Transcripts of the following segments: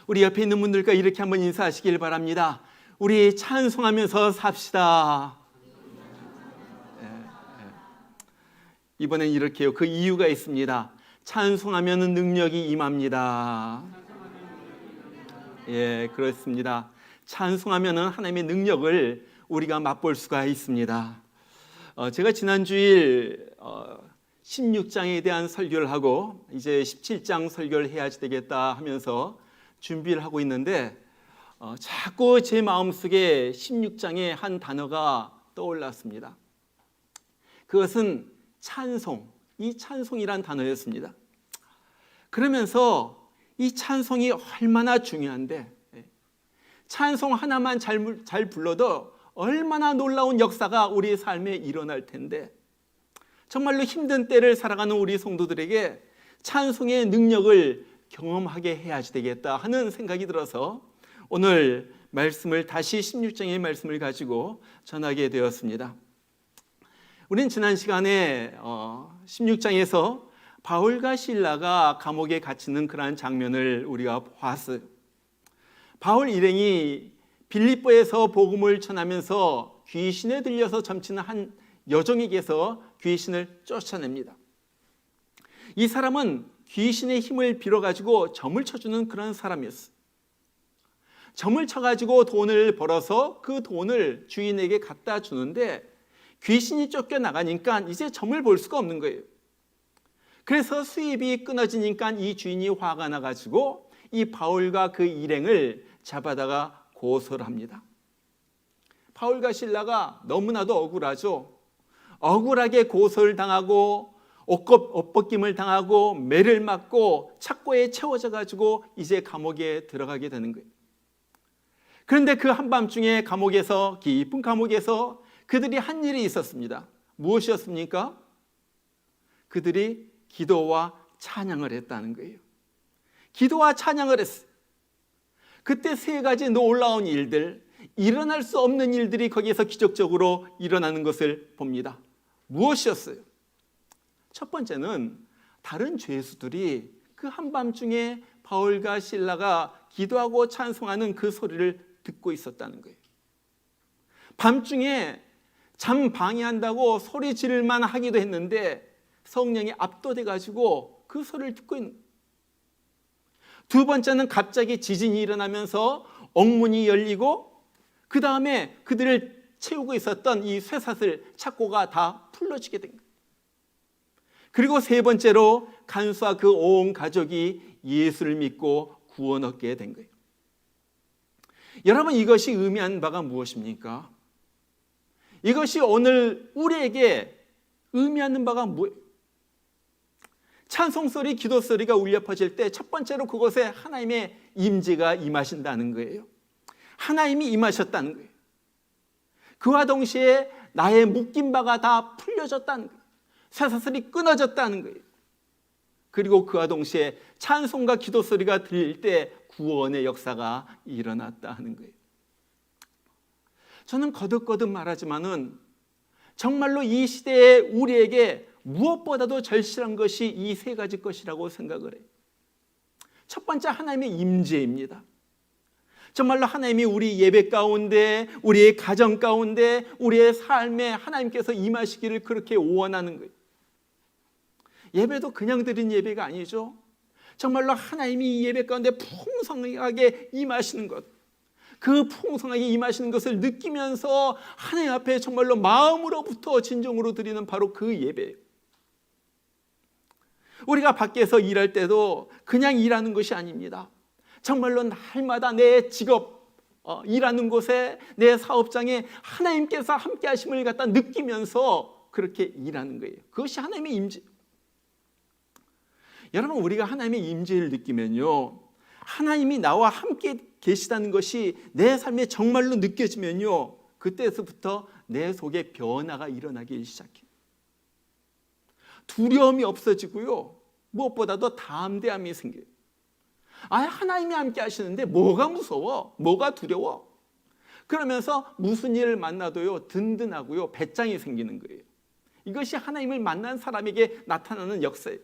우리 옆에 있는 분들과 이렇게 한번 인사하시길 바랍니다. 우리 찬송하면서 삽시다. 이번엔 이렇게요. 그 이유가 있습니다. 찬송하면 능력이 임합니다. 예, 그렇습니다. 찬송하면 하나님의 능력을 우리가 맛볼 수가 있습니다. 제가 지난 주일 16장에 대한 설교를 하고 이제 17장 설교를 해야지 되겠다 하면서 준비를 하고 있는데 자꾸 제 마음속에 16장의 한 단어가 떠올랐습니다. 그것은 찬송, 이 찬송이란 단어였습니다. 그러면서 이 찬송이 얼마나 중요한데, 찬송 하나만 잘 불러도 얼마나 놀라운 역사가 우리 삶에 일어날 텐데, 정말로 힘든 때를 살아가는 우리 성도들에게 찬송의 능력을 경험하게 해야지 되겠다 하는 생각이 들어서 오늘 말씀을 다시 16장의 말씀을 가지고 전하게 되었습니다. 우린 지난 시간에 16장에서 바울과 실라가 감옥에 갇히는 그러한 장면을 우리가 봤어요. 바울 일행이 빌립보에서 복음을 전하면서 귀신에 들려서 점치는 한 여종에게서 귀신을 쫓아냅니다. 이 사람은 귀신의 힘을 빌어가지고 점을 쳐주는 그런 사람이었어요. 점을 쳐가지고 돈을 벌어서 그 돈을 주인에게 갖다 주는데 귀신이 쫓겨나가니까 이제 점을 볼 수가 없는 거예요. 그래서 수입이 끊어지니까 이 주인이 화가 나가지고 이 바울과 그 일행을 잡아다가 고소를 합니다. 바울과 실라가 너무나도 억울하죠. 억울하게 고소를 당하고 옷벗김을 당하고 매를 맞고 착고에 채워져 가지고 이제 감옥에 들어가게 되는 거예요. 그런데 그 한밤중에 감옥에서, 깊은 감옥에서 그들이 한 일이 있었습니다. 무엇이었습니까? 그들이 기도와 찬양을 했다는 거예요. 기도와 찬양을 했어요. 그때 세 가지 놀라운 일들, 일어날 수 없는 일들이 거기에서 기적적으로 일어나는 것을 봅니다. 무엇이었어요? 첫 번째는 다른 죄수들이 그 한밤중에 바울과 실라가 기도하고 찬송하는 그 소리를 듣고 있었다는 거예요. 밤중에 잠 방해한다고 소리 지를만 하기도 했는데 성령이 압도돼가지고 그 소리를 듣고 있는 거예요. 두 번째는 갑자기 지진이 일어나면서 옥문이 열리고 그 다음에 그들을 채우고 있었던 이 쇠사슬 착고가 다 풀어지게 된 거예요. 그리고 세 번째로 간수와 그 온 가족이 예수를 믿고 구원 얻게 된 거예요. 여러분, 이것이 의미하는 바가 무엇입니까? 이것이 오늘 우리에게 의미하는 바가 뭐예요? 찬송소리, 기도소리가 울려 퍼질 때 첫 번째로 그곳에 하나님의 임재가 임하신다는 거예요. 하나님이 임하셨다는 거예요. 그와 동시에 나의 묶인 바가 다 풀려졌다는 거예요. 쇠사슬이 끊어졌다는 거예요. 그리고 그와 동시에 찬송과 기도소리가 들릴 때 구원의 역사가 일어났다 하는 거예요. 저는 거듭거듭 말하지만은 정말로 이 시대에 우리에게 무엇보다도 절실한 것이 이 세 가지 것이라고 생각을 해요. 첫 번째, 하나님의 임재입니다. 정말로 하나님이 우리 예배 가운데, 우리의 가정 가운데, 우리의 삶에 하나님께서 임하시기를 그렇게 원하는 거예요. 예배도 그냥 드린 예배가 아니죠. 정말로 하나님이 이 예배 가운데 풍성하게 임하시는 것, 그 풍성하게 임하시는 것을 느끼면서 하나님 앞에 정말로 마음으로부터 진정으로 드리는 바로 그 예배예요. 우리가 밖에서 일할 때도 그냥 일하는 것이 아닙니다. 정말로 날마다 내 직업, 일하는 곳에, 내 사업장에 하나님께서 함께 하심을 갖다 느끼면서 그렇게 일하는 거예요. 그것이 하나님의 임재. 여러분, 우리가 하나님의 임재를 느끼면요, 하나님이 나와 함께 계시다는 것이 내 삶에 정말로 느껴지면요, 그때서부터 내 속에 변화가 일어나기 시작해요. 두려움이 없어지고요, 무엇보다도 담대함이 생겨요. 하나님이 함께 하시는데 뭐가 무서워? 뭐가 두려워? 그러면서 무슨 일을 만나도요, 든든하고요, 배짱이 생기는 거예요. 이것이 하나님을 만난 사람에게 나타나는 역사예요.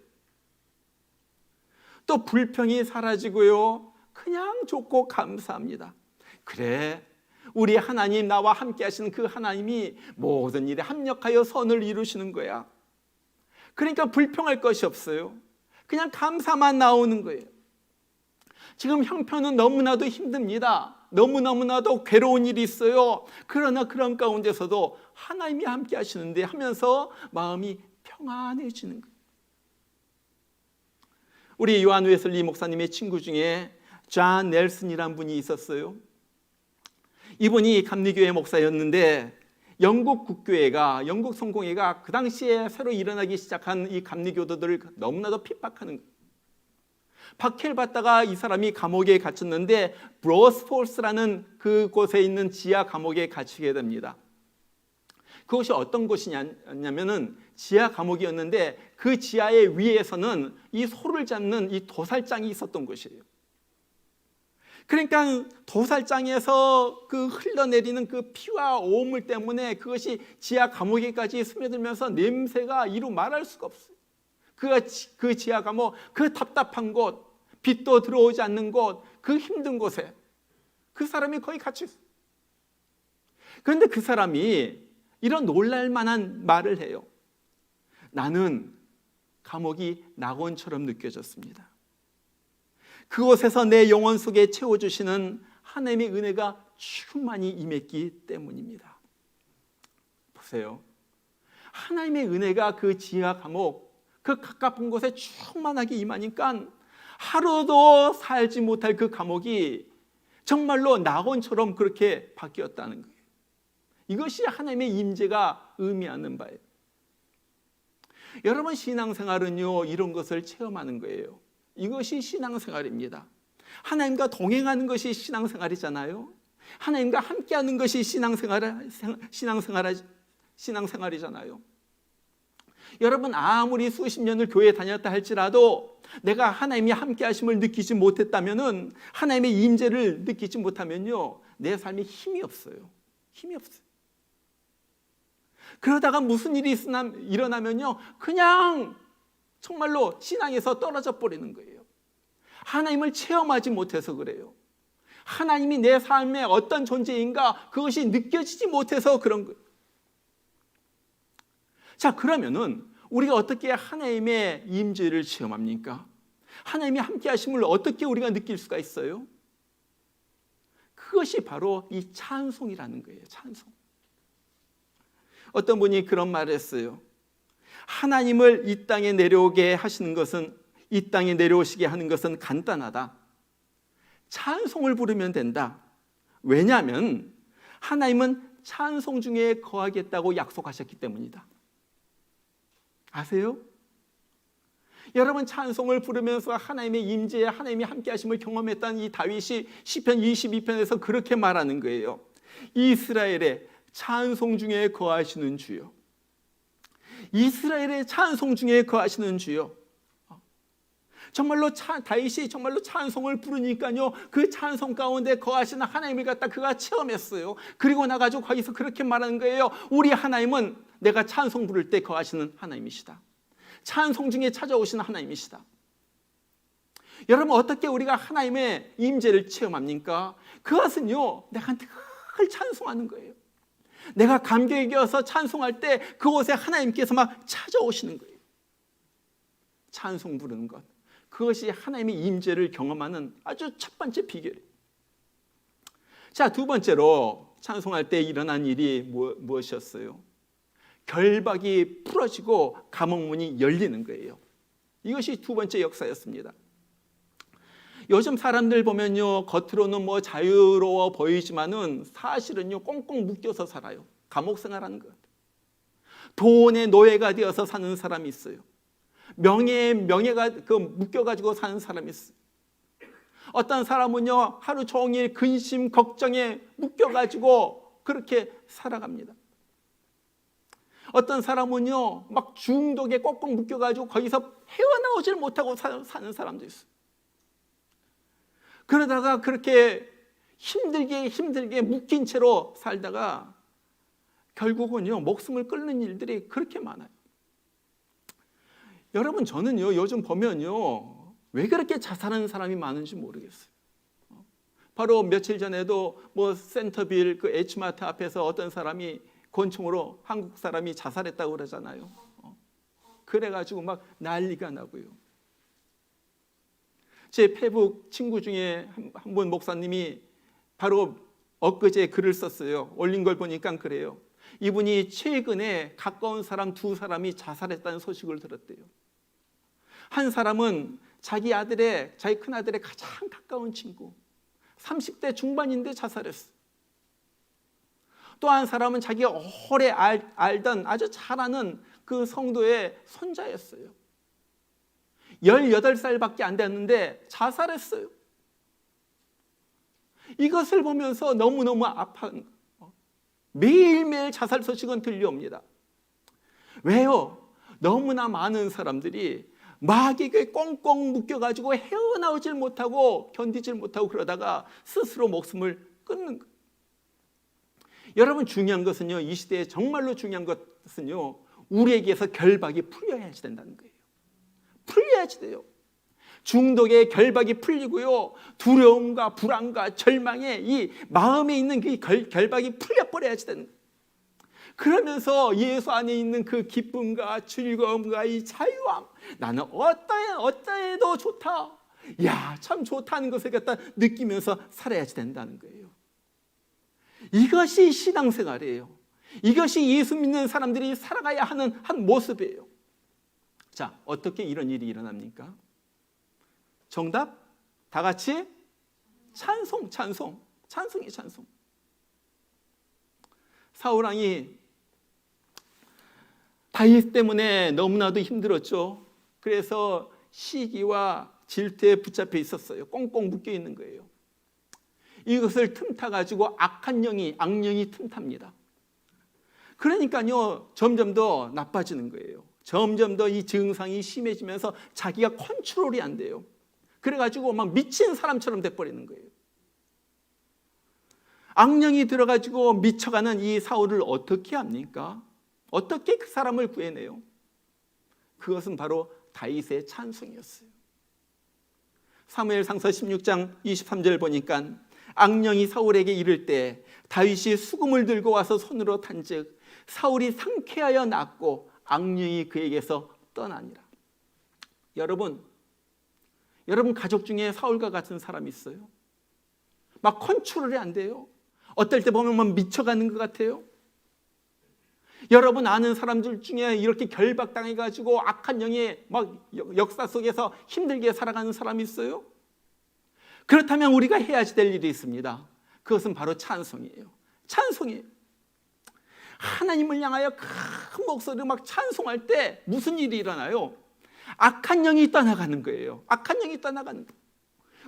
또 불평이 사라지고요, 그냥 좋고 감사합니다. 그래, 우리 하나님, 나와 함께 하시는 그 하나님이 모든 일에 합력하여 선을 이루시는 거야. 그러니까 불평할 것이 없어요. 그냥 감사만 나오는 거예요. 지금 형편은 너무나도 힘듭니다. 너무나도 괴로운 일이 있어요. 그러나 그런 가운데서도 하나님이 함께 하시는데 하면서 마음이 평안해지는 거예요. 우리 요한 웨슬리 목사님의 친구 중에 존 넬슨이라는 분이 있었어요. 이분이 감리교회 목사였는데 영국 국교회가, 영국 성공회가 그 당시에 새로 일어나기 시작한 이 감리교도들을 너무나도 핍박하는 거예요. 박해를 받다가 이 사람이 감옥에 갇혔는데 브로스폴스라는 그곳에 있는 지하 감옥에 갇히게 됩니다. 그것이 어떤 곳이냐면은 지하 감옥이었는데 그 지하의 위에서는 이 소를 잡는 이 도살장이 있었던 곳이에요. 그러니까 도살장에서 그 흘러내리는 그 피와 오물 때문에 그것이 지하 감옥에까지 스며들면서 냄새가 이루 말할 수가 없어요. 그 지하 감옥, 그 답답한 곳, 빛도 들어오지 않는 곳, 그 힘든 곳에 그 사람이 거의 갇혀 있어요. 그런데 그 사람이 이런 놀랄만한 말을 해요. 나는 감옥이 낙원처럼 느껴졌습니다. 그곳에서 내 영혼 속에 채워주시는 하나님의 은혜가 충만히 임했기 때문입니다. 보세요. 하나님의 은혜가 그 지하 감옥, 그 가까운 곳에 충만하게 임하니까 하루도 살지 못할 그 감옥이 정말로 낙원처럼 그렇게 바뀌었다는 거예요. 이것이 하나님의 임재가 의미하는 바예요. 여러분, 신앙생활은요, 이런 것을 체험하는 거예요. 이것이 신앙생활입니다. 하나님과 동행하는 것이 신앙생활이잖아요. 하나님과 함께하는 것이 신앙생활이잖아요. 여러분, 아무리 수십 년을 교회에 다녔다 할지라도 내가 하나님이 함께 하심을 느끼지 못했다면은, 하나님의 임재를 느끼지 못하면요, 내 삶에 힘이 없어요. 힘이 없어요. 그러다가 무슨 일이 일어나면요, 그냥 정말로 신앙에서 떨어져 버리는 거예요. 하나님을 체험하지 못해서 그래요. 하나님이 내 삶에 어떤 존재인가 그것이 느껴지지 못해서 그런 거예요. 자, 그러면은 우리가 어떻게 하나님의 임재를 체험합니까? 하나님이 함께 하심을 어떻게 우리가 느낄 수가 있어요? 그것이 바로 이 찬송이라는 거예요. 찬송. 어떤 분이 그런 말을 했어요. 하나님을 이 땅에 내려오게 하시는 것은, 이 땅에 내려오시게 하는 것은 간단하다. 찬송을 부르면 된다. 왜냐하면 하나님은 찬송 중에 거하겠다고 약속하셨기 때문이다. 아세요? 여러분, 찬송을 부르면서 하나님의 임재에 하나님이 함께 하심을 경험했던 이 다윗이 시편 22편에서 그렇게 말하는 거예요. 이스라엘의 찬송 중에 거하시는 주여. 이스라엘의 찬송 중에 거하시는 주여. 정말로 다윗이 정말로 찬송을 부르니까요, 그 찬송 가운데 거하시는 하나님을 갖다 그가 체험했어요. 그리고 나가지고 거기서 그렇게 말하는 거예요. 우리 하나님은 내가 찬송 부를 때 거하시는 하나님이시다. 찬송 중에 찾아오시는 하나님이시다. 여러분, 어떻게 우리가 하나님의 임재를 체험합니까? 그것은요, 내가 늘 찬송하는 거예요. 내가 감격에 겨서 찬송할 때 그곳에 하나님께서 막 찾아오시는 거예요. 찬송 부르는 것, 그것이 하나님의 임재를 경험하는 아주 첫 번째 비결이에요. 자, 두 번째로 찬송할 때 일어난 일이 무엇이었어요? 결박이 풀어지고 감옥문이 열리는 거예요. 이것이 두 번째 역사였습니다. 요즘 사람들 보면요, 겉으로는 뭐 자유로워 보이지만은 사실은요, 꽁꽁 묶여서 살아요. 감옥 생활하는 것. 돈의 노예가 되어서 사는 사람이 있어요. 명예가 묶여가지고 사는 사람이 있어요. 어떤 사람은요, 하루 종일 근심 걱정에 묶여가지고 그렇게 살아갑니다. 어떤 사람은요, 막 중독에 꽁꽁 묶여가지고 거기서 헤어나오질 못하고 사는 사람도 있어요. 그러다가 그렇게 힘들게 묶인 채로 살다가 결국은요, 목숨을 끊는 일들이 그렇게 많아요. 여러분, 저는요, 요즘 보면요, 왜 그렇게 자살하는 사람이 많은지 모르겠어요. 바로 며칠 전에도 뭐 센터빌 그 H마트 앞에서 어떤 사람이 권총으로 한국 사람이 자살했다고 그러잖아요. 그래가지고 막 난리가 나고요. 제 페북 친구 중에 한 분 목사님이 바로 엊그제 글을 썼어요. 올린 걸 보니까 그래요. 이분이 최근에 가까운 사람 2사람이 자살했다는 소식을 들었대요. 한 사람은 자기 큰아들의 가장 가까운 친구, 30대 중반인데 자살했어. 또 한 사람은 자기가 오래 알던 아주 잘 아는 그 성도의 손자였어요. 18살밖에 안 됐는데 자살했어요. 이것을 보면서 너무너무 아픈, 매일매일 자살 소식은 들려옵니다. 왜요? 너무나 많은 사람들이 마귀에게 꽁꽁 묶여가지고 헤어나오질 못하고 견디질 못하고 그러다가 스스로 목숨을 끊는 거예요. 여러분, 중요한 것은요, 이 시대에 정말로 중요한 것은요, 우리에게서 결박이 풀려야지 된다는 거예요. 풀려야지 돼요. 중독의 결박이 풀리고요, 두려움과 불안과 절망의 이 마음에 있는 그 결박이 풀려버려야지 되는 거예요. 그러면서 예수 안에 있는 그 기쁨과 즐거움과 이 자유함, 나는 어떠해도 좋다, 야, 참 좋다는 것을 갖다 느끼면서 살아야지 된다는 거예요. 이것이 신앙생활이에요. 이것이 예수 믿는 사람들이 살아가야 하는 한 모습이에요. 자, 어떻게 이런 일이 일어납니까? 정답? 다 같이 찬송이 찬송. 사울왕이 다윗 때문에 너무나도 힘들었죠. 그래서 시기와 질투에 붙잡혀 있었어요. 꽁꽁 묶여 있는 거예요. 이것을 틈타가지고 악령이 틈탑니다. 그러니까요, 점점 더 나빠지는 거예요. 점점 더 이 증상이 심해지면서 자기가 컨트롤이 안 돼요. 그래가지고 막 미친 사람처럼 돼버리는 거예요. 악령이 들어가지고 미쳐가는 이 사울을 어떻게 합니까? 어떻게 그 사람을 구해내요? 그것은 바로 다윗의 찬송이었어요. 사무엘상서 16장 23절 보니까 악령이 사울에게 이를 때 다윗이 수금을 들고 와서 손으로 탄즉 사울이 상쾌하여 낫고 악령이 그에게서 떠나니라. 여러분 가족 중에 사울과 같은 사람이 있어요? 막 컨트롤이 안 돼요. 어떨 때 보면 막 미쳐가는 것 같아요. 여러분 아는 사람들 중에 이렇게 결박당해가지고 악한 영이 막 역사 속에서 힘들게 살아가는 사람이 있어요? 그렇다면 우리가 해야지 될 일이 있습니다. 그것은 바로 찬송이에요. 찬송이에요. 하나님을 향하여 큰 목소리로 막 찬송할 때 무슨 일이 일어나요? 악한 영이 떠나가는 거예요. 악한 영이 떠나가는 거예요.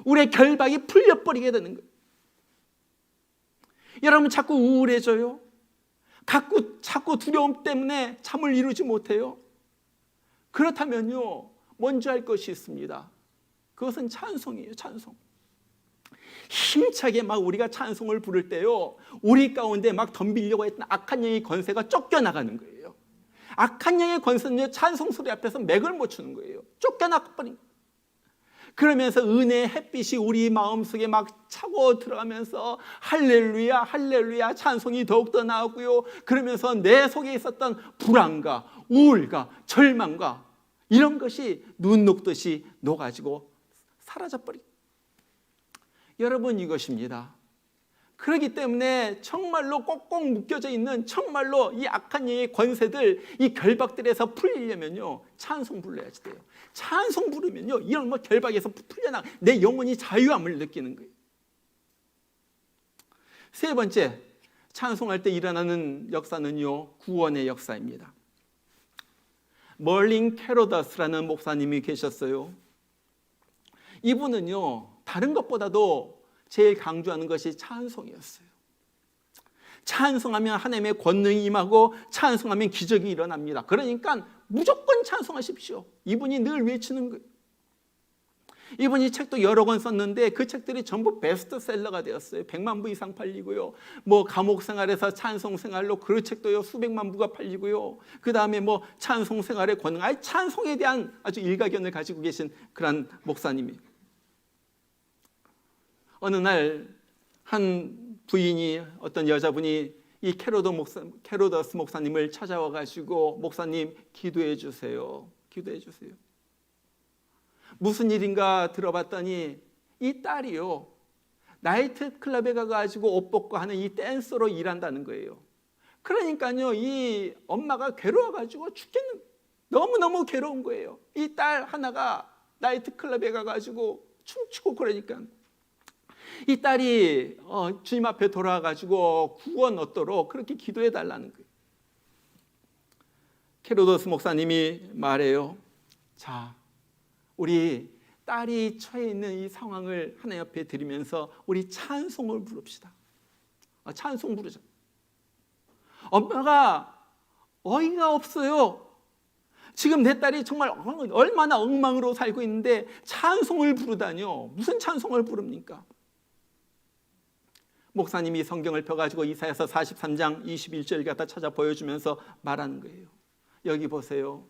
우리의 결박이 풀려버리게 되는 거예요. 여러분 자꾸 우울해져요. 자꾸 두려움 때문에 잠을 이루지 못해요. 그렇다면요, 먼저 할 것이 있습니다. 그것은 찬송이에요. 찬송. 힘차게 막 우리가 찬송을 부를 때요, 우리 가운데 막 덤비려고 했던 악한 영의 권세가 쫓겨나가는 거예요. 악한 영의 권세는요, 찬송 소리 앞에서 맥을 못 추는 거예요. 쫓겨나버린 거예요. 그러면서 은혜의 햇빛이 우리 마음속에 막 차고 들어가면서 할렐루야 할렐루야 찬송이 더욱더 나오고요, 그러면서 내 속에 있었던 불안과 우울과 절망과 이런 것이 눈 녹듯이 녹아지고 사라져버리고, 여러분 이것입니다. 그렇기 때문에 정말로 꼭꼭 묶여져 있는 정말로 이 악한 영의 권세들, 이 결박들에서 풀리려면요, 찬송 불러야지 돼요. 찬송 부르면요, 이런 결박에서 풀려나 내 영혼이 자유함을 느끼는 거예요. 세 번째, 찬송할 때 일어나는 역사는요, 구원의 역사입니다. 멀린 캐로다스라는 목사님이 계셨어요. 이분은요, 다른 것보다도 제일 강조하는 것이 찬송이었어요. 찬송하면 하나님의 권능이 임하고 찬송하면 기적이 일어납니다. 그러니까 무조건 찬송하십시오. 이분이 늘 외치는 거예요. 이분이 책도 여러 권 썼는데 그 책들이 전부 베스트셀러가 되었어요. 100만 부 이상 팔리고요. 뭐 감옥 생활에서 찬송 생활로 그 책도요 수백만 부가 팔리고요. 그 다음에 뭐 찬송 생활의 권능, 찬송에 대한 아주 일가견을 가지고 계신 그런 목사님이에요. 어느 날 한 부인이, 어떤 여자분이 이 캐로더스 목사님을 찾아와 가지고, 목사님 기도해 주세요. 기도해 주세요. 무슨 일인가 들어봤더니 이 딸이요, 나이트 클럽에 가가지고 옷 벗고 하는 이 댄서로 일한다는 거예요. 그러니까요, 이 엄마가 괴로워가지고 죽겠는, 너무너무 괴로운 거예요. 이 딸 하나가 나이트 클럽에 가가지고 춤추고 그러니까 이 딸이 주님 앞에 돌아와가지고 구원 얻도록 그렇게 기도해 달라는 거예요. 캐로더스 목사님이 말해요. 자, 우리 딸이 처해 있는 이 상황을 하나님 앞에 드리면서 우리 찬송을 부릅시다. 찬송 부르자. 엄마가 어이가 없어요. 지금 내 딸이 정말 얼마나 엉망으로 살고 있는데 찬송을 부르다니요. 무슨 찬송을 부릅니까? 목사님이 성경을 펴가지고 이사야서 43장 21절 갖다 찾아 보여주면서 말하는 거예요. 여기 보세요.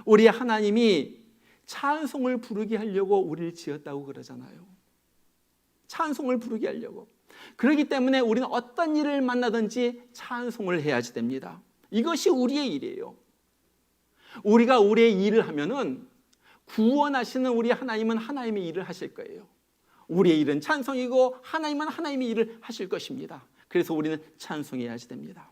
우리 하나님이 찬송을 부르게 하려고 우리를 지었다고 그러잖아요. 찬송을 부르게 하려고. 그렇기 때문에 우리는 어떤 일을 만나든지 찬송을 해야지 됩니다. 이것이 우리의 일이에요. 우리가 우리의 일을 하면은 구원하시는 우리 하나님은 하나님의 일을 하실 거예요. 우리의 일은 찬송이고 하나님은 하나님의 일을 하실 것입니다. 그래서 우리는 찬송해야지 됩니다.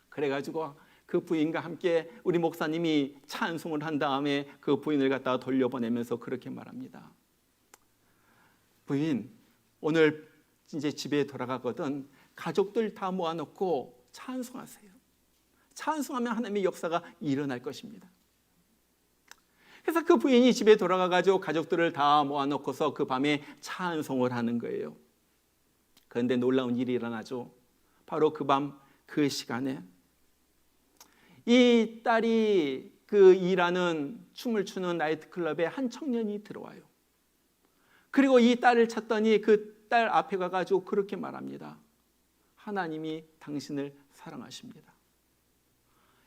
그래가지고 그 부인과 함께 우리 목사님이 찬송을 한 다음에 그 부인을 갖다가 돌려보내면서 그렇게 말합니다. 부인, 오늘 이제 집에 돌아가거든 가족들 다 모아놓고 찬송하세요. 찬송하면 하나님의 역사가 일어날 것입니다. 그래서 그 부인이 집에 돌아가가지고 가족들을 다 모아놓고서 그 밤에 찬송을 하는 거예요. 그런데 놀라운 일이 일어나죠. 바로 그 밤 그 시간에 이 딸이 그 일하는 춤을 추는 나이트클럽에 한 청년이 들어와요. 그리고 이 딸을 찾더니 그 딸 앞에 가가지고 그렇게 말합니다. 하나님이 당신을 사랑하십니다.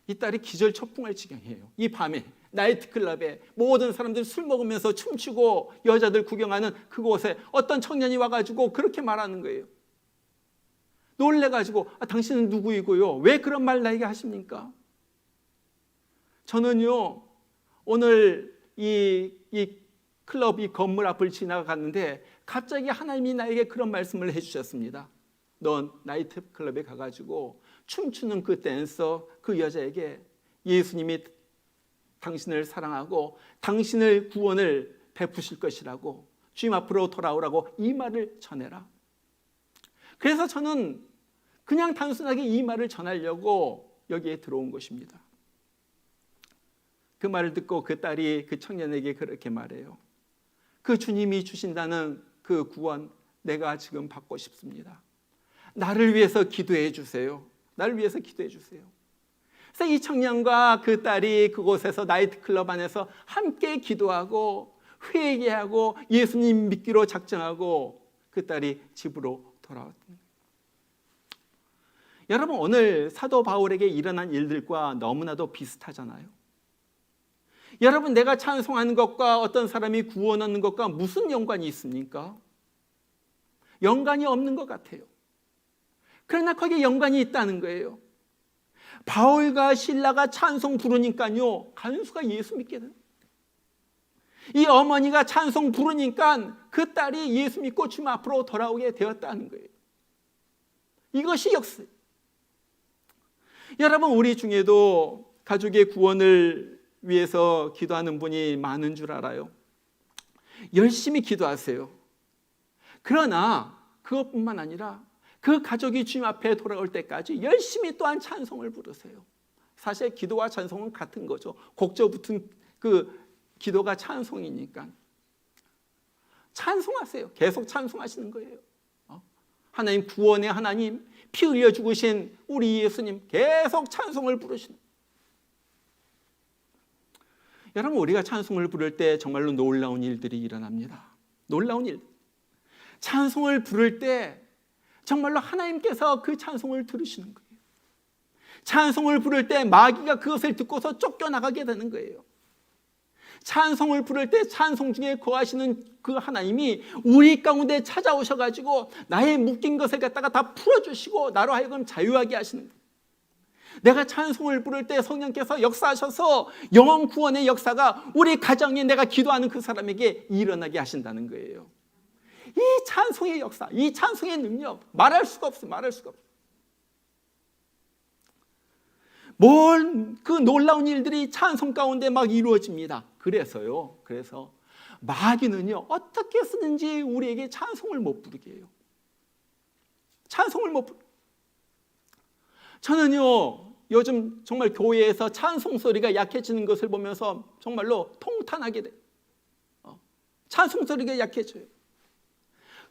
이 딸이 기절초풍할 지경이에요. 이 밤에 나이트클럽에 모든 사람들이 술 먹으면서 춤추고 여자들 구경하는 그곳에 어떤 청년이 와가지고 그렇게 말하는 거예요. 놀래가지고 당신은 누구이고요? 왜 그런 말 나에게 하십니까? 저는요 오늘 이 클럽 이 건물 앞을 지나갔는데 갑자기 하나님이 나에게 그런 말씀을 해주셨습니다. 넌 나이트클럽에 가가지고 춤추는 그 댄서 그 여자에게 예수님이 당신을 사랑하고 당신을 구원을 베푸실 것이라고 주님 앞으로 돌아오라고 이 말을 전해라. 그래서 저는 그냥 단순하게 이 말을 전하려고 여기에 들어온 것입니다. 그 말을 듣고 그 딸이 그 청년에게 그렇게 말해요. 그 주님이 주신다는 그 구원 내가 지금 받고 싶습니다. 나를 위해서 기도해 주세요. 나를 위해서 기도해 주세요. 그래서 이 청년과 그 딸이 그곳에서 나이트클럽 안에서 함께 기도하고 회개하고 예수님 믿기로 작정하고 그 딸이 집으로 돌아왔던 거예요. 여러분, 오늘 사도 바울에게 일어난 일들과 너무나도 비슷하잖아요. 여러분, 내가 찬송하는 것과 어떤 사람이 구원 얻는 것과 무슨 연관이 있습니까? 연관이 없는 것 같아요. 그러나 거기에 연관이 있다는 거예요. 바울과 실라가 찬송 부르니까요, 간수가 예수 믿게 돼요. 이 어머니가 찬송 부르니까 그 딸이 예수 믿고 주님 앞으로 돌아오게 되었다는 거예요. 이것이 역사. 여러분, 우리 중에도 가족의 구원을 위해서 기도하는 분이 많은 줄 알아요. 열심히 기도하세요. 그러나 그것뿐만 아니라 그 가족이 주님 앞에 돌아올 때까지 열심히 또한 찬송을 부르세요. 사실 기도와 찬송은 같은 거죠. 곡조 붙은 그 기도가 찬송이니까 찬송하세요. 계속 찬송하시는 거예요. 하나님 구원의 하나님, 피 흘려 죽으신 우리 예수님 계속 찬송을 부르시는 거예요. 여러분, 우리가 찬송을 부를 때 정말로 놀라운 일들이 일어납니다. 놀라운 일. 찬송을 부를 때 정말로 하나님께서 그 찬송을 들으시는 거예요. 찬송을 부를 때 마귀가 그것을 듣고서 쫓겨나가게 되는 거예요. 찬송을 부를 때 찬송 중에 거하시는 그 하나님이 우리 가운데 찾아오셔가지고 나의 묶인 것을 갖다가 다 풀어주시고 나로 하여금 자유하게 하시는 거예요. 내가 찬송을 부를 때 성령께서 역사하셔서 영혼 구원의 역사가 우리 가정에 내가 기도하는 그 사람에게 일어나게 하신다는 거예요. 이 찬송의 역사, 이 찬송의 능력 말할 수가 없어요. 말할 수가 없어요. 그 놀라운 일들이 찬송 가운데 막 이루어집니다. 그래서 마귀는요, 어떻게 쓰든지 우리에게 찬송을 못 부르게 해요. 찬송을 못 부르게. 저는요, 요즘 정말 교회에서 찬송 소리가 약해지는 것을 보면서 정말로 통탄하게 돼요. 찬송 소리가 약해져요.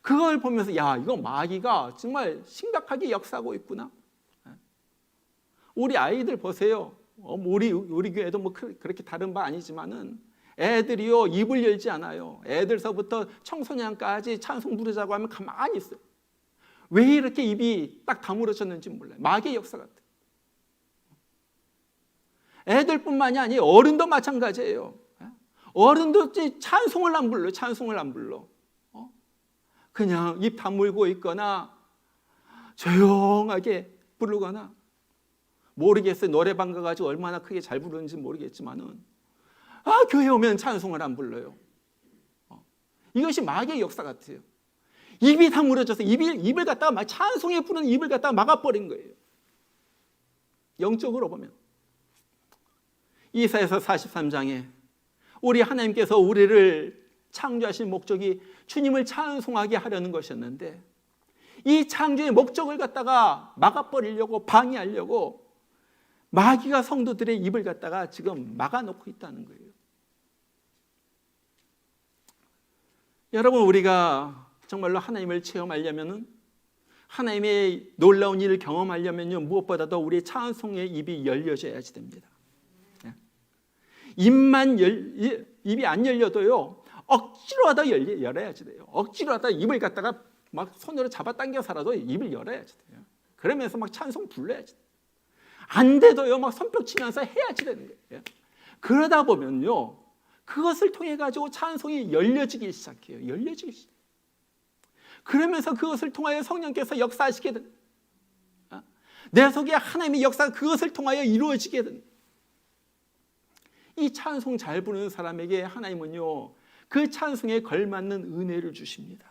그걸 보면서 이거 마귀가 정말 심각하게 역사하고 있구나. 우리 아이들 보세요. 우리 교회도 뭐 그렇게 다른 바 아니지만은 애들이요 입을 열지 않아요. 애들서부터 청소년까지 찬송 부르자고 하면 가만히 있어요. 왜 이렇게 입이 딱 다물어졌는지 몰라요. 마귀의 역사 같아요. 애들뿐만이 아니에요. 어른도 마찬가지예요. 어른도 찬송을 안 불러요. 찬송을 안 불러. 그냥 입 다물고 있거나 조용하게 부르거나, 모르겠어요. 노래방 가가지고 얼마나 크게 잘 부르는지 모르겠지만은 교회 오면 찬송을 안 불러요. 이것이 마귀의 역사 같아요. 입이 다물어져서 입을 갖다가 막 찬송에 부르는 입을 갖다가 막아버린 거예요. 영적으로 보면 이사야서 43장에 우리 하나님께서 우리를 창조하신 목적이 주님을 찬송하게 하려는 것이었는데, 이 창조의 목적을 갖다가 막아버리려고, 방해하려고 마귀가 성도들의 입을 갖다가 지금 막아놓고 있다는 거예요. 여러분, 우리가 정말로 하나님을 체험하려면은, 하나님의 놀라운 일을 경험하려면요, 무엇보다도 우리의 찬송의 입이 열려져야지 됩니다. 입이 안 열려도요, 억지로 하다 열어야지 돼요. 억지로 하다 입을 갖다가 막 손으로 잡아당겨서라도 입을 열어야지 돼요. 그러면서 막 찬송 불러야지 돼요. 안 돼도요, 막 손뼉 치면서 해야지 되는 거예요. 그러다 보면요, 그것을 통해 가지고 찬송이 열려지기 시작해요. 열려지기 시작. 그러면서 그것을 통하여 성령께서 역사하시게 됩니다. 내 속에 하나님의 역사가 그것을 통하여 이루어지게 됩니다. 이 찬송 잘 부르는 사람에게 하나님은요, 그 찬송에 걸맞는 은혜를 주십니다.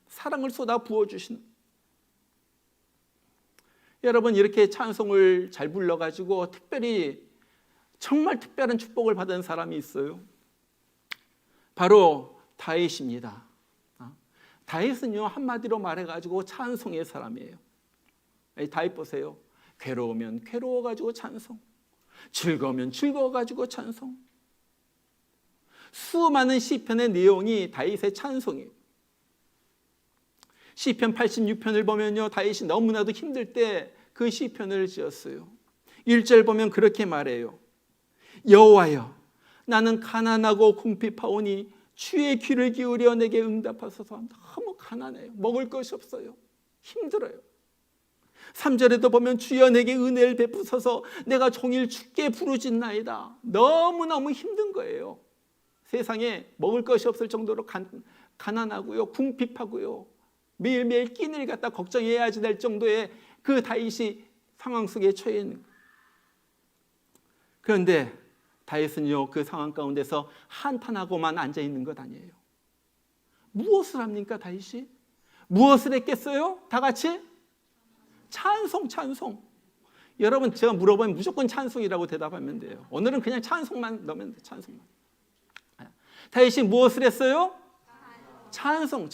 사랑을 쏟아 부어주시는. 여러분, 이렇게 찬송을 잘 불러가지고 특별히 정말 특별한 축복을 받은 사람이 있어요. 바로 다윗입니다. 다윗은요, 한마디로 말해가지고 찬송의 사람이에요. 다윗 보세요. 괴로우면 괴로워가지고 찬송, 즐거우면 즐거워가지고 찬송. 수많은 시편의 내용이 다윗의 찬송이에요. 시편 86편을 보면요, 다윗이 너무나도 힘들 때 그 시편을 지었어요. 1절 보면 그렇게 말해요. 여호와여, 나는 가난하고 궁핍하오니 주의 귀를 기울여 내게 응답하소서. 너무 가난해요. 먹을 것이 없어요. 힘들어요. 3절에도 보면 주여 내게 은혜를 베푸소서. 내가 종일 주께 부르짖나이다. 너무너무 힘든 거예요. 세상에 먹을 것이 없을 정도로 가난하고요, 궁핍하고요, 매일매일 끼니를 갖다 걱정해야지 될 정도의 그 다윗이 상황 속에 처해 있는 거예요. 그런데 다윗은요, 그 상황 가운데서 한탄하고만 앉아 있는 것 아니에요. 무엇을 합니까, 다윗이? 무엇을 했겠어요? 다 같이? 찬송. 여러분, 제가 물어보면 무조건 찬송이라고 대답하면 돼요. 오늘은 그냥 찬송만 넣으면 돼요. 찬송만. 다윗이 무엇을 했어요? 찬송.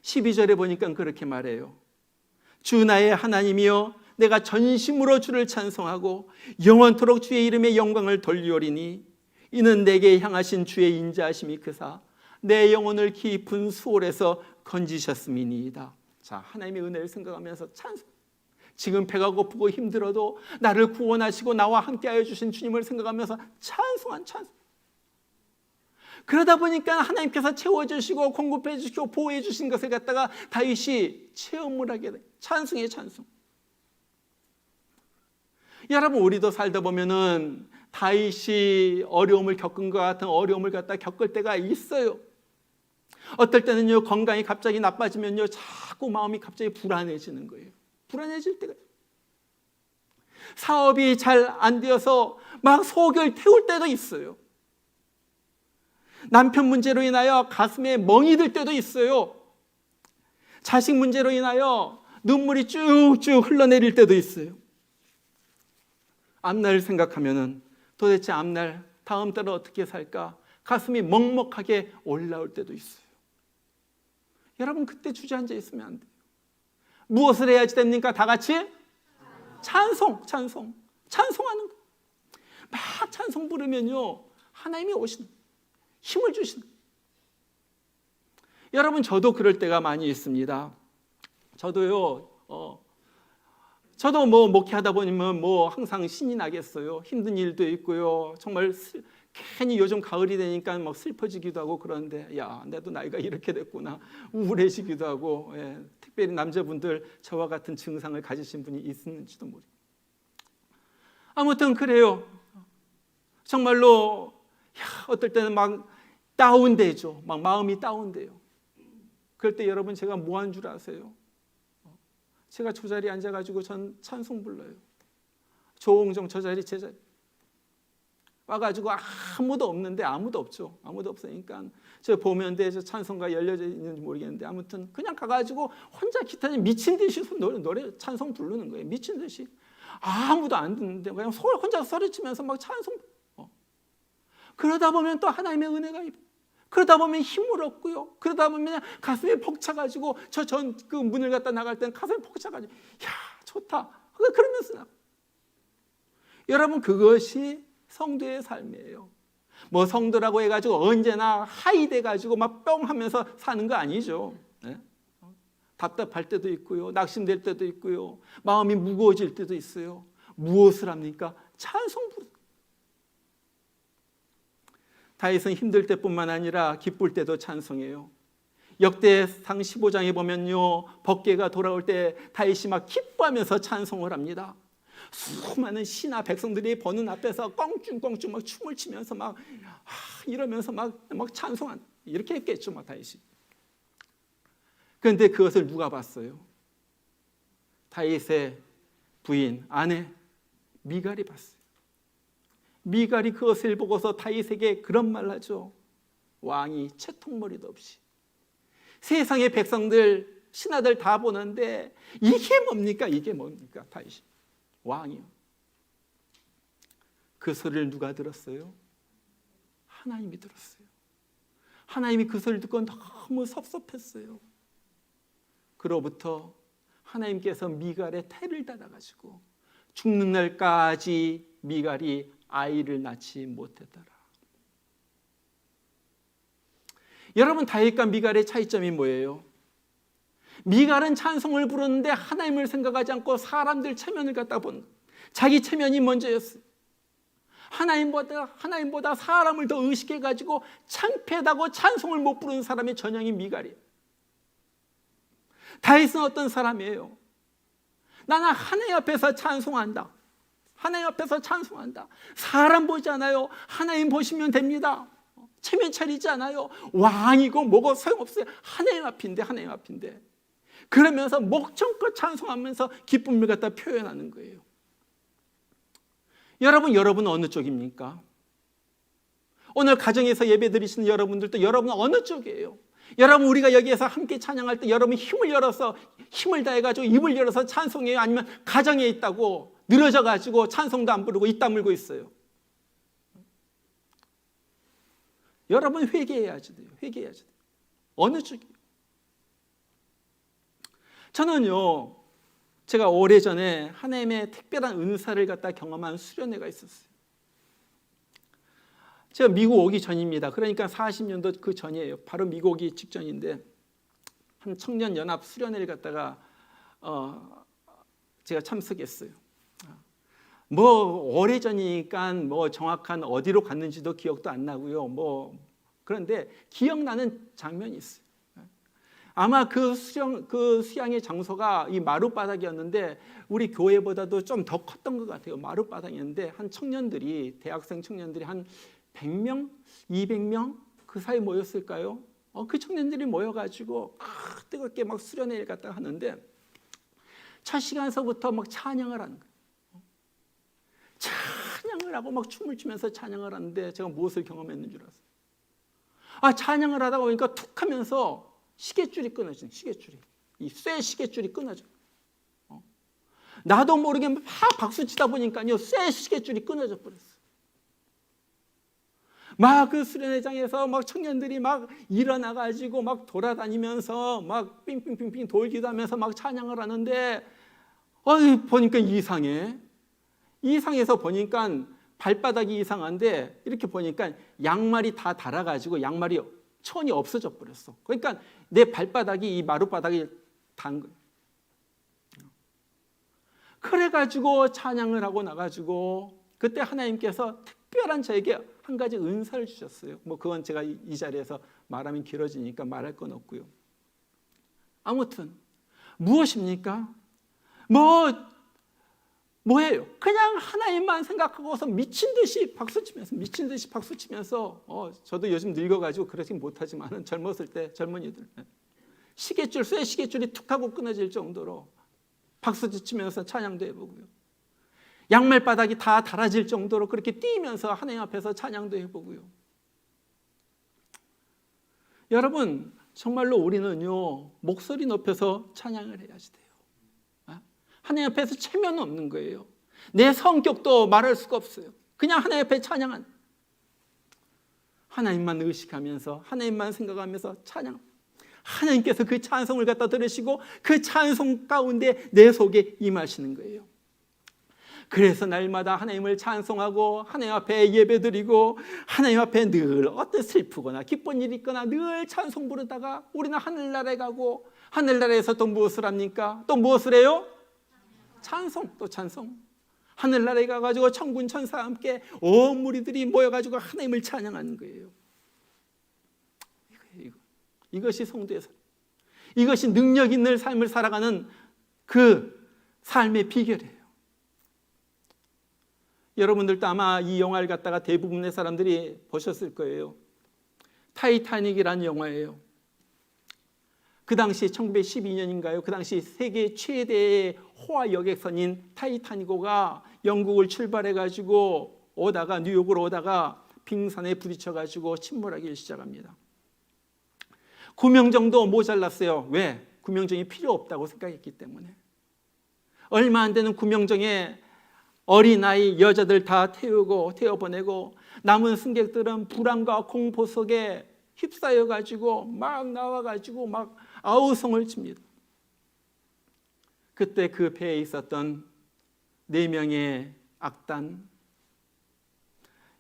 12절에 보니까 그렇게 말해요. 주 나의 하나님이여, 내가 전심으로 주를 찬송하고 영원토록 주의 이름의 영광을 돌리오리니 이는 내게 향하신 주의 인자하심이 크사 내 영혼을 깊은 수월에서 건지셨음이니이다. 자, 하나님의 은혜를 생각하면서 찬송. 지금 배가 고프고 힘들어도 나를 구원하시고 나와 함께하여 주신 주님을 생각하면서 찬송한 찬송. 그러다 보니까 하나님께서 채워주시고 공급해 주시고 보호해 주신 것을 갖다가 다윗이 체험을 하게 돼. 찬송의 찬송. 여러분, 우리도 살다 보면은 다윗이 어려움을 겪은 것 같은 어려움을 갖다 겪을 때가 있어요. 어떨 때는요, 건강이 갑자기 나빠지면요, 자꾸 마음이 갑자기 불안해지는 거예요. 불안해질 때가 있어요. 사업이 잘 안 되어서 막 속을 태울 때도 있어요. 남편 문제로 인하여 가슴에 멍이 들 때도 있어요. 자식 문제로 인하여 눈물이 쭉쭉 흘러내릴 때도 있어요. 앞날을 생각하면은 도대체 앞날 다음 달은 어떻게 살까? 가슴이 먹먹하게 올라올 때도 있어요. 여러분, 그때 주저앉아 있으면 안 돼요. 무엇을 해야지 됩니까? 다 같이 찬송하는 거. 막 찬송 부르면요, 하나님이 오시는, 힘을 주시는. 여러분, 저도 그럴 때가 많이 있습니다. 저도요, 저도 뭐 목회하다 보면 뭐 항상 신이 나겠어요. 힘든 일도 있고요. 정말 괜히 요즘 가을이 되니까 막 슬퍼지기도 하고 그런데, 야, 나도 나이가 이렇게 됐구나, 우울해지기도 하고. 예, 특별히 남자분들 저와 같은 증상을 가지신 분이 있는지도 모르겠어요. 아무튼 그래요. 정말로 어떨 때는 막 다운되죠. 막 마음이 다운돼요. 그럴 때 여러분, 제가 뭐 한 줄 아세요? 제가 저 자리에 앉아가지고 전 찬송 불러요. 조홍정 저 자리 제 자리 와가지고 아무도 없는데, 아무도 없죠. 아무도 없으니까 저 보면 저 찬송가 열려져 있는지 모르겠는데, 아무튼 그냥 가가지고 혼자 기타에 미친 듯이 노래 찬송 부르는 거예요. 미친 듯이. 아무도 안 듣는데 그냥 혼자 소리치면서 막 찬송. 그러다 보면 또 하나님의 은혜가 입어요. 그러다 보면 힘을 얻고요. 그러다 보면 가슴이 벅차가지고 그 문을 갖다 나갈 때는 가슴이 벅차가지고, 야, 좋다. 그러면서 나가. 여러분, 그것이 성도의 삶이에요. 뭐 성도라고 해가지고 언제나 하이돼가지고 막 뿅 하면서 사는 거 아니죠. 네? 답답할 때도 있고요. 낙심될 때도 있고요. 마음이 무거워질 때도 있어요. 무엇을 합니까? 찬송 부르. 다윗은 힘들 때뿐만 아니라 기쁠 때도 찬송해요. 역대상 15장에 보면요, 법궤가 돌아올 때 다윗이 막 기뻐하면서 찬송을 합니다. 수많은 신하 백성들이 보는 앞에서 껑충껑충 막 춤을 추면서 막 이러면서 막 찬송한, 이렇게 했겠죠, 막 다윗이. 그런데 그것을 누가 봤어요? 다윗의 부인, 아내 미갈이 봤어요. 미갈이 그것을 보고서 다윗에게 그런 말을 하죠. 왕이 채통머리도 없이 세상의 백성들, 신하들 다 보는데 이게 뭡니까? 이게 뭡니까? 다윗이, 왕이요. 그 소리를 누가 들었어요? 하나님이 들었어요. 하나님이 그 소리를 듣고 너무 섭섭했어요. 그로부터 하나님께서 미갈의 태를 닫아가지고 죽는 날까지 미갈이 아이를 낳지 못했더라. 여러분, 다윗과 미갈의 차이점이 뭐예요? 미갈은 찬송을 부르는데 하나님을 생각하지 않고 사람들 체면을 갖다 본, 자기 체면이 먼저였어요. 하나님보다 사람을 더 의식해가지고 창피하다고 찬송을 못 부르는 사람의 전형이 미갈이에요. 다윗은 어떤 사람이에요? 나는 하나님 앞에서 찬송한다. 하나님 앞에서 찬송한다. 사람 보지 않아요. 하나님 보시면 됩니다. 체면 차리지 않아요. 왕이고 뭐고 소용없어요. 하나님 앞인데. 그러면서 목청껏 찬송하면서 기쁨을 갖다 표현하는 거예요. 여러분 어느 쪽입니까? 오늘 가정에서 예배 드리시는 여러분들도 여러분 어느 쪽이에요? 여러분, 우리가 여기에서 함께 찬양할 때 여러분 힘을 다해가지고 입을 열어서 찬송해요? 아니면 가정에 있다고 늘어져가지고 찬송도 안 부르고 입 다물고 있어요? 여러분 회개해야지 돼요. 어느 쪽이에요? 저는요, 제가 오래전에 하나님의 특별한 은사를 갖다 경험한 수련회가 있었어요. 제가 미국 오기 전입니다. 그러니까 40년도 그 전이에요. 바로 미국 오기 직전인데, 한 청년연합 수련회를 갖다가 제가 참석했어요. 뭐 오래전이니까 뭐 정확한 어디로 갔는지도 기억도 안 나고요. 뭐 그런데 기억나는 장면이 있어요. 아마 그 수양의 장소가 이 마룻바닥이었는데 우리 교회보다도 좀 더 컸던 것 같아요. 마룻바닥이었는데 한 청년들이, 대학생 청년들이 한 100명, 200명 그 사이 모였을까요? 그 청년들이 모여가지고 뜨겁게 막 수련회를 갖다 하는데 첫 시간서부터 막 찬양을 하는 거예요. 찬양을 하고 막 춤을 추면서 찬양을 하는데 제가 무엇을 경험했는 줄 알았어요. 찬양을 하다가 보니까 툭 하면서 시계줄이 끊어지는, 시계줄이, 이 쇠 시계줄이 끊어져. 나도 모르게 막 박수 치다 보니까요, 쇠 시계줄이 끊어져 버렸어. 막 그 수련회장에서 막 청년들이 막 일어나가지고 막 돌아다니면서 막 삥삥삥삥 돌기도 하면서 막 찬양을 하는데, 보니까 이상해. 이상해서 보니까 발바닥이 이상한데, 이렇게 보니까 양말이 다 닳아가지고 양말이 천이 없어져 버렸어. 그러니까 내 발바닥이 이 마룻바닥에 닿은 거예요. 그래가지고 찬양을 하고 나가지고 그때 하나님께서 특별한 저에게 한 가지 은사를 주셨어요. 그건 제가 이 자리에서 말하면 길어지니까 말할 건 없고요. 아무튼 무엇입니까? 뭐예요? 그냥 하나님만 생각하고서 미친 듯이 박수 치면서 저도 요즘 늙어가지고 그러지 못하지만 젊었을 때 젊은이들 시계줄, 쇠 시계줄이 툭 하고 끊어질 정도로 박수 치면서 찬양도 해보고요. 양말바닥이 다 닳아질 정도로 그렇게 뛰면서 하나님 앞에서 찬양도 해보고요. 여러분, 정말로 우리는요, 목소리 높여서 찬양을 해야지 돼요. 하나님 앞에서 체면 없는 거예요. 내 성격도 말할 수가 없어요. 그냥 하나님 앞에 찬양한, 하나님만 의식하면서 하나님만 생각하면서 찬양. 하나님께서 그 찬송을 갖다 들으시고 그 찬송 가운데 내 속에 임하시는 거예요. 그래서 날마다 하나님을 찬송하고 하나님 앞에 예배드리고 하나님 앞에 늘 어떤 슬프거나 기쁜 일이 있거나 늘 찬송 부르다가 우리는 하늘나라에 가고 하늘나라에서 또 무엇을 합니까? 또 무엇을 해요? 찬송, 또 찬송. 하늘나라에 가가지고 천군 천사와 함께 온 무리들이 모여가지고 하나님을 찬양하는 거예요. 이것이 성도의 삶. 이것이 능력 있는 삶을 살아가는 그 삶의 비결이에요. 여러분들도 아마 이 영화를 갖다가 대부분의 사람들이 보셨을 거예요. 타이타닉이라는 영화예요. 그 당시 1912년인가요? 그 당시 세계 최대의 호화 여객선인 타이타닉호가 영국을 출발해가지고 오다가 뉴욕으로 오다가 빙산에 부딪혀가지고 침몰하기 시작합니다. 구명정도 모자랐어요. 왜? 구명정이 필요 없다고 생각했기 때문에. 얼마 안 되는 구명정에 어린아이, 여자들 다 태워보내고 남은 승객들은 불안과 공포 속에 휩싸여가지고 막 나와가지고 막 아우성을 칩니다. 그때 그 배에 있었던 4명의 악단,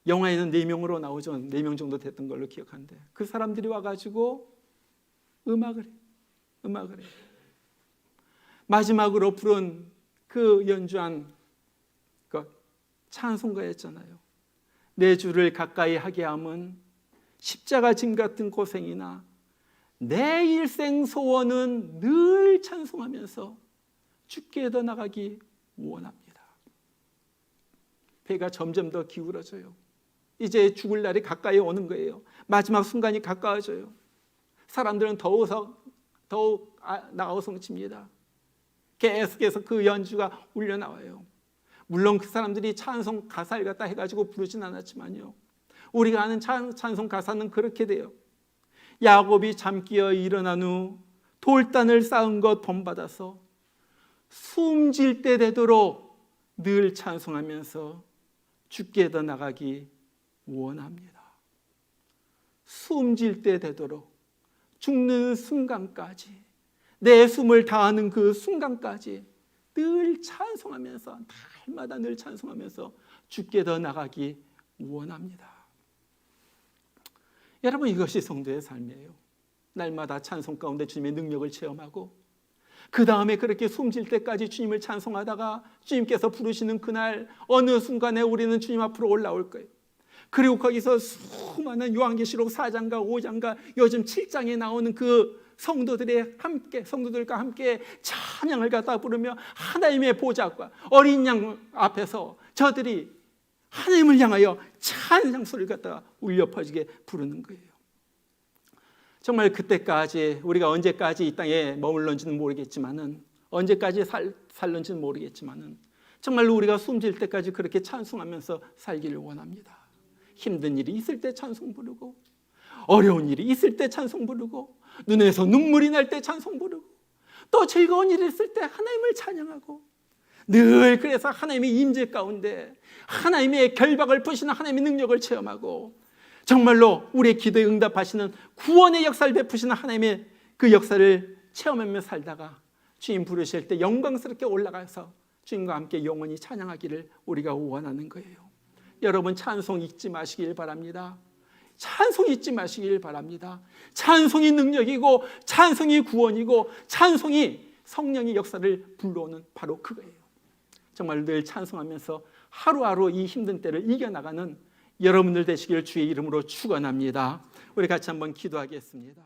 영화에는 4명으로 나오죠. 4명 정도 됐던 걸로 기억하는데 그 사람들이 와가지고 음악을 해요. 마지막으로 부른 그 연주한 그 찬송가였잖아요. 내 주를 가까이 하게 함은 십자가 짐 같은 고생이나 내 일생 소원은 늘 찬송하면서 주께 더 나가기 원합니다. 배가 점점 더 기울어져요. 이제 죽을 날이 가까이 오는 거예요. 마지막 순간이 가까워져요. 사람들은 더욱 나우성 칩니다. 계속해서 그 연주가 울려 나와요. 물론 그 사람들이 찬송 가사를 갖다 해가지고 부르진 않았지만요, 우리가 아는 찬송 가사는 그렇게 돼요. 야곱이 잠기어 일어난 후 돌단을 쌓은 것 본받아서 숨질 때 되도록 늘 찬송하면서 주께 더 나가기 원합니다. 숨질 때 되도록, 죽는 순간까지, 내 숨을 다하는 그 순간까지 늘 찬송하면서, 날마다 늘 찬송하면서 주께 더 나가기 원합니다. 여러분, 이것이 성도의 삶이에요. 날마다 찬송 가운데 주님의 능력을 체험하고 그 다음에 그렇게 숨질 때까지 주님을 찬송하다가 주님께서 부르시는 그날 어느 순간에 우리는 주님 앞으로 올라올 거예요. 그리고 거기서 수많은 요한계시록 4장과 5장과 요즘 7장에 나오는 그 성도들과 함께 찬양을 갖다 부르며 하나님의 보좌과 어린 양 앞에서 저들이 하나님을 향하여 찬양 소리를 갖다가 울려 퍼지게 부르는 거예요. 정말 그때까지 우리가 언제까지 이 땅에 머물는지는 모르겠지만은, 언제까지 살는지는 모르겠지만은, 정말로 우리가 숨질 때까지 그렇게 찬송하면서 살기를 원합니다. 힘든 일이 있을 때 찬송 부르고, 어려운 일이 있을 때 찬송 부르고, 눈에서 눈물이 날 때 찬송 부르고, 또 즐거운 일이 있을 때 하나님을 찬양하고, 늘 그래서 하나님의 임재 가운데 하나님의 결박을 푸시는 하나님의 능력을 체험하고, 정말로 우리의 기도에 응답하시는 구원의 역사를 베푸시는 하나님의 그 역사를 체험하며 살다가 주님 부르실 때 영광스럽게 올라가서 주님과 함께 영원히 찬양하기를 우리가 원하는 거예요. 여러분, 찬송 잊지 마시길 바랍니다. 찬송 잊지 마시길 바랍니다. 찬송이 능력이고, 찬송이 구원이고, 찬송이 성령의 역사를 불러오는 바로 그거예요. 정말 늘 찬송하면서 하루하루 이 힘든 때를 이겨나가는 여러분들 되시기를 주의 이름으로 축원합니다. 우리 같이 한번 기도하겠습니다.